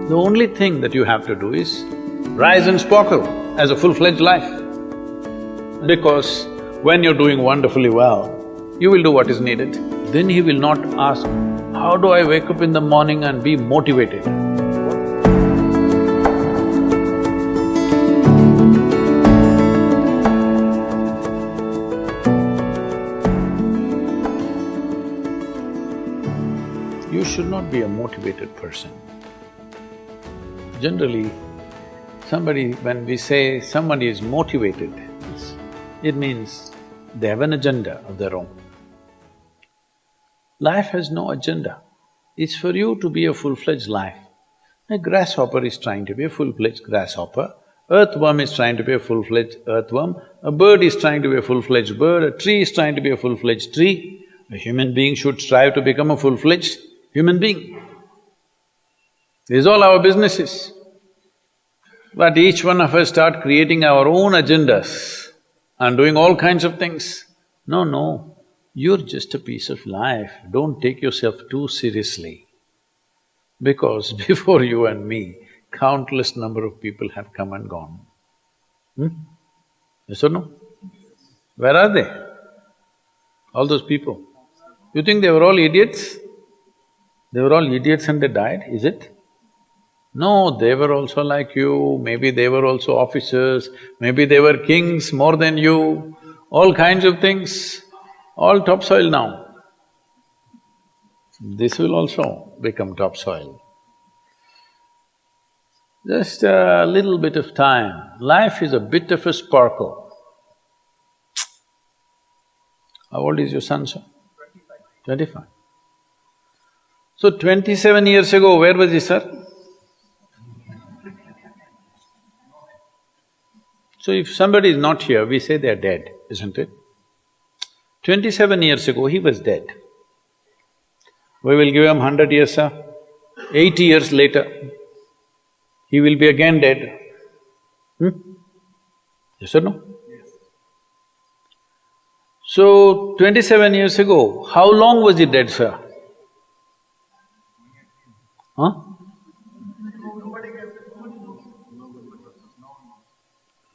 The only thing that you have to do is rise and sparkle as a full-fledged life. Because when you're doing wonderfully well, you will do what is needed. Then he will not ask, how do I wake up in the morning and be motivated? You should not be a motivated person. Generally, when we say somebody is motivated, it means they have an agenda of their own. Life has no agenda. It's for you to be a full-fledged life. A grasshopper is trying to be a full-fledged grasshopper, earthworm is trying to be a full-fledged earthworm, a bird is trying to be a full-fledged bird, a tree is trying to be a full-fledged tree. A human being should strive to become a full-fledged human being. This is all our business is. But each one of us start creating our own agendas and doing all kinds of things. No, you're just a piece of life, don't take yourself too seriously. Because before you and me, countless number of people have come and gone. Yes or no? Where are they? All those people. You think they were all idiots? They were all idiots and they died, is it? No, they were also like you, maybe they were also officers, maybe they were kings more than you, all kinds of things, all topsoil now. This will also become topsoil. Just a little bit of time, life is a bit of a sparkle. How old is your son, sir? 25. So 27 years ago, where was he, sir? So if somebody is not here, we say they are dead, isn't it? 27 years ago, he was dead. We will give him 100 years, sir. 80 years later, he will be again dead. Yes or no? Yes. So, 27 years ago, how long was he dead, sir? Huh?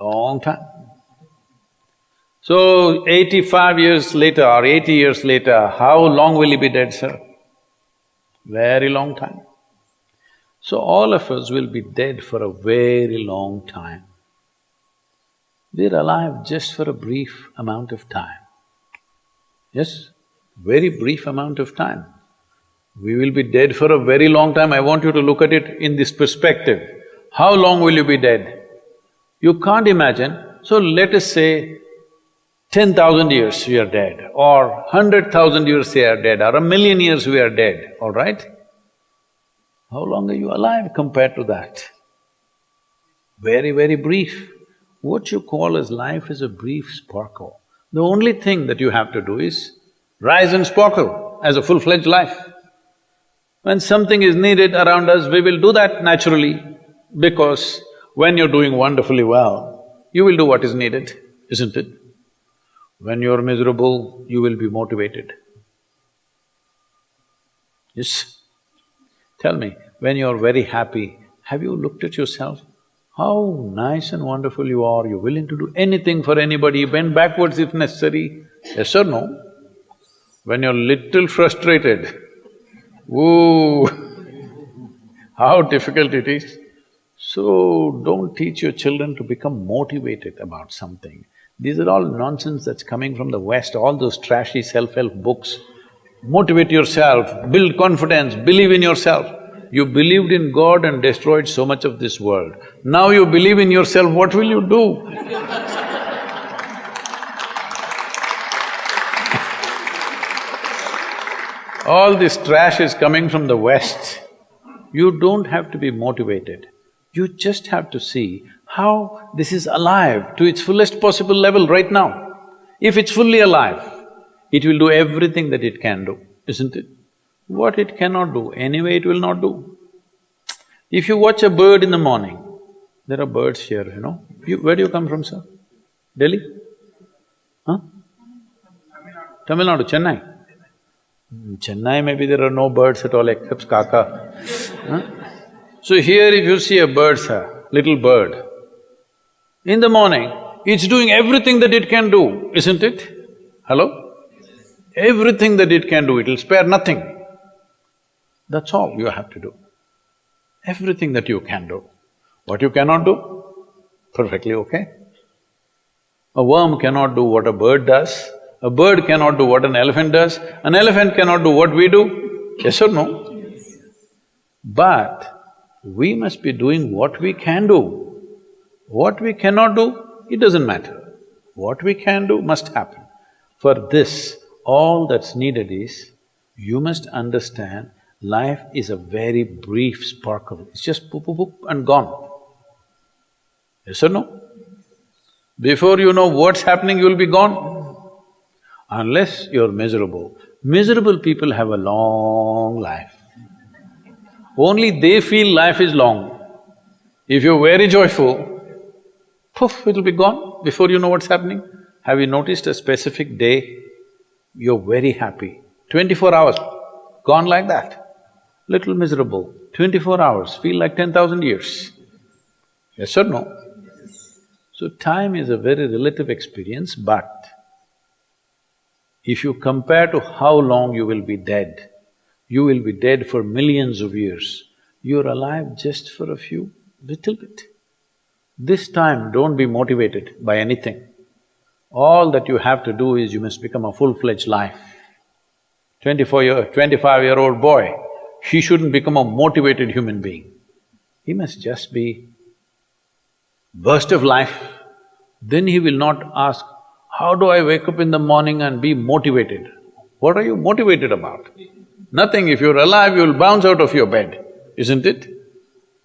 Long time. So, 85 years later or 80 years later, how long will he be dead, sir? Very long time. So, all of us will be dead for a very long time. We're alive just for a brief amount of time. Yes, very brief amount of time. We will be dead for a very long time. I want you to look at it in this perspective. How long will you be dead? You can't imagine, so let us say 10,000 years we are dead, or 100,000 years we are dead, or 1,000,000 years we are dead, all right? How long are you alive compared to that? Very, very brief. What you call as life is a brief sparkle. The only thing that you have to do is rise and sparkle as a full-fledged life. When something is needed around us, we will do that naturally, because when you're doing wonderfully well, you will do what is needed, isn't it? When you're miserable, you will be motivated. Yes? Tell me, when you're very happy, have you looked at yourself? How nice and wonderful you are, you're willing to do anything for anybody, bend backwards if necessary, yes or no? When you're little frustrated, woo, how difficult it is. So, don't teach your children to become motivated about something. These are all nonsense that's coming from the West, all those trashy self-help books. Motivate yourself, build confidence, believe in yourself. You believed in God and destroyed so much of this world. Now you believe in yourself, what will you do? All this trash is coming from the West. You don't have to be motivated. You just have to see how this is alive to its fullest possible level right now. If it's fully alive, it will do everything that it can do, isn't it? What it cannot do, anyway it will not do. If you watch a bird in the morning, there are birds here, you know. Where do you come from, sir? Delhi? Huh? Tamil Nadu, Chennai? Chennai maybe there are no birds at all except kaka. Huh? So here if you see a bird, sir, little bird, in the morning, it's doing everything that it can do, isn't it? Hello? Everything that it can do, it'll spare nothing. That's all you have to do. Everything that you can do. What you cannot do, perfectly okay. A worm cannot do what a bird does, a bird cannot do what an elephant does, an elephant cannot do what we do, yes or no? Yes. But we must be doing what we can do. What we cannot do, it doesn't matter. What we can do must happen. For this, all that's needed is, you must understand life is a very brief sparkle, it's just poop, poop, poop and gone. Yes or no? Before you know what's happening, you'll be gone. Unless you're miserable. Miserable people have a long life. Only they feel life is long. If you're very joyful, poof, it'll be gone before you know what's happening. Have you noticed a specific day, you're very happy, 24 hours, gone like that. Little miserable, 24 hours, feel like 10,000 years. Yes or no? So time is a very relative experience, but if you compare to how long you will be dead, you will be dead for millions of years. You're alive just for a few, little bit. This time, don't be motivated by anything. All that you have to do is you must become a full-fledged life. 25-year-old boy, he shouldn't become a motivated human being. He must just be burst of life. Then he will not ask, how do I wake up in the morning and be motivated? What are you motivated about? Nothing. If you're alive, you'll bounce out of your bed, isn't it?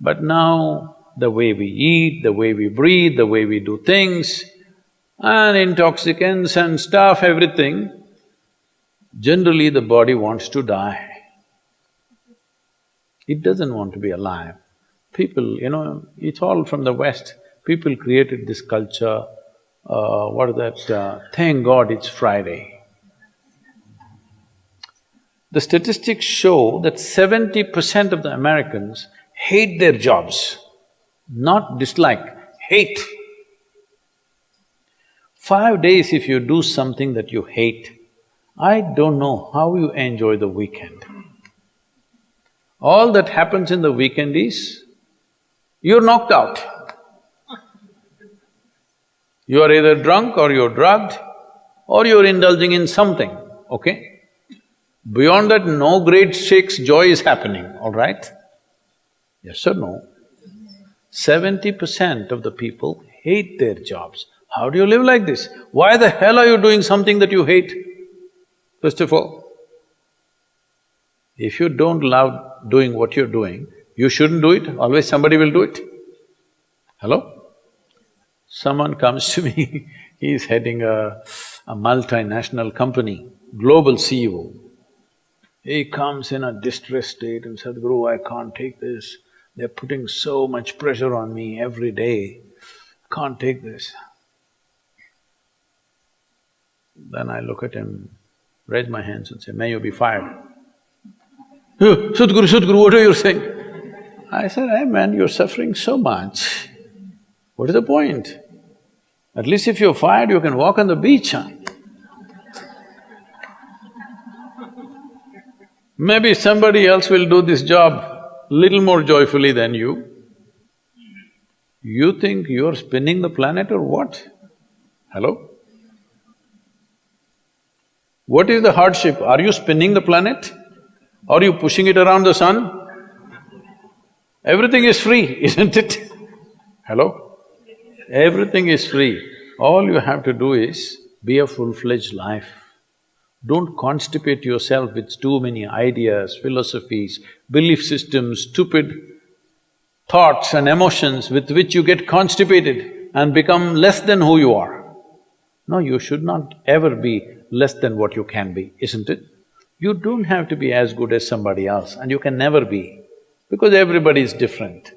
But now, the way we eat, the way we breathe, the way we do things, and intoxicants and stuff, everything, generally the body wants to die. It doesn't want to be alive. People, it's all from the West. People created this culture, what is that, thank God it's Friday. The statistics show that 70% of the Americans hate their jobs, not dislike, hate. 5 days if you do something that you hate, I don't know how you enjoy the weekend. All that happens in the weekend is, you're knocked out. You are either drunk or you're drugged or you're indulging in something, okay? Beyond that, no great shakes joy is happening, all right? Yes or no? 70% of the people hate their jobs. How do you live like this? Why the hell are you doing something that you hate? First of all, if you don't love doing what you're doing, you shouldn't do it, always somebody will do it. Hello? Someone comes to me, he's heading a multinational company, global CEO. He comes in a distressed state and said, Sadhguru, I can't take this. They're putting so much pressure on me every day, can't take this. Then I look at him, raise my hands and say, may you be fired. Sadhguru, what are you saying? I said, hey man, you're suffering so much. What is the point? At least if you're fired, you can walk on the beach, huh? Maybe somebody else will do this job little more joyfully than you. You think you're spinning the planet or what? Hello? What is the hardship? Are you spinning the planet? Are you pushing it around the sun? Everything is free, isn't it? Hello? Everything is free. All you have to do is be a full-fledged life. Don't constipate yourself with too many ideas, philosophies, belief systems, stupid thoughts and emotions with which you get constipated and become less than who you are. No, you should not ever be less than what you can be, isn't it? You don't have to be as good as somebody else, and you can never be, because everybody is different.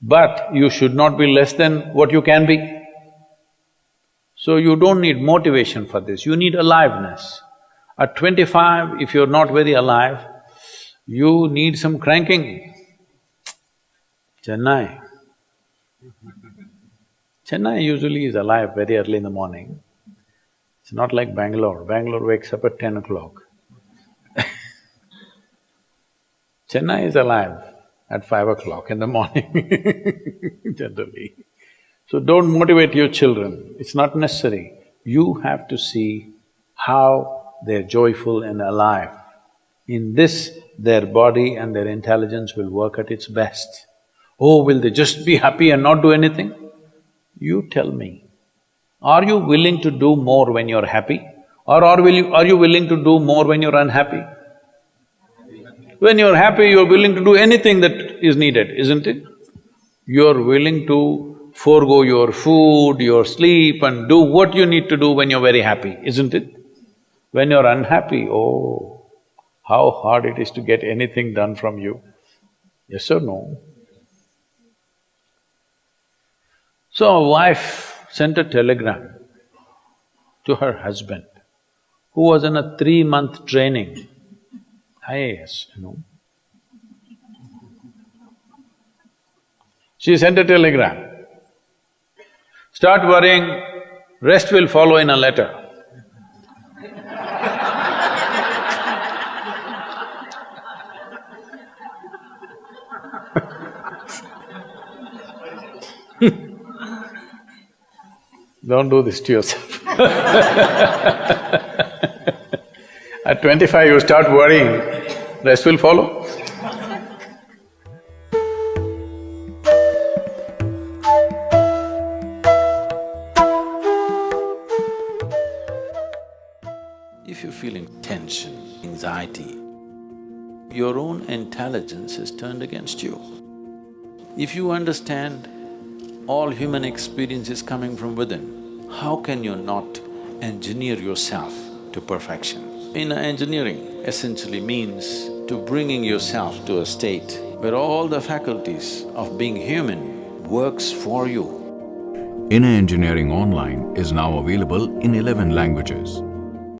But you should not be less than what you can be. So you don't need motivation for this, you need aliveness. At 25, if you're not very alive, you need some cranking. Chennai. Chennai usually is alive very early in the morning. It's not like Bangalore. Bangalore wakes up at 10 o'clock. Chennai is alive at 5 o'clock in the morning, generally. So don't motivate your children, it's not necessary. You have to see how they're joyful and alive. In this, their body and their intelligence will work at its best. Oh, will they just be happy and not do anything? You tell me, are you willing to do more when you're happy? Or are you willing to do more when you're unhappy? When you're happy, you're willing to do anything that is needed, isn't it? You're willing to forego your food, your sleep and do what you need to do when you're very happy, isn't it? When you're unhappy, oh, how hard it is to get anything done from you. Yes or no? So a wife sent a telegram to her husband, who was in a 3-month training, IAS, you know. She sent a telegram, start worrying, rest will follow in a letter. Don't do this to yourself. At 25 you start worrying, rest will follow. If you're feeling tension, anxiety, your own intelligence is turned against you. If you understand all human experience is coming from within, how can you not engineer yourself to perfection? Inner engineering essentially means to bringing yourself to a state where all the faculties of being human works for you. Inner Engineering Online is now available in 11 languages.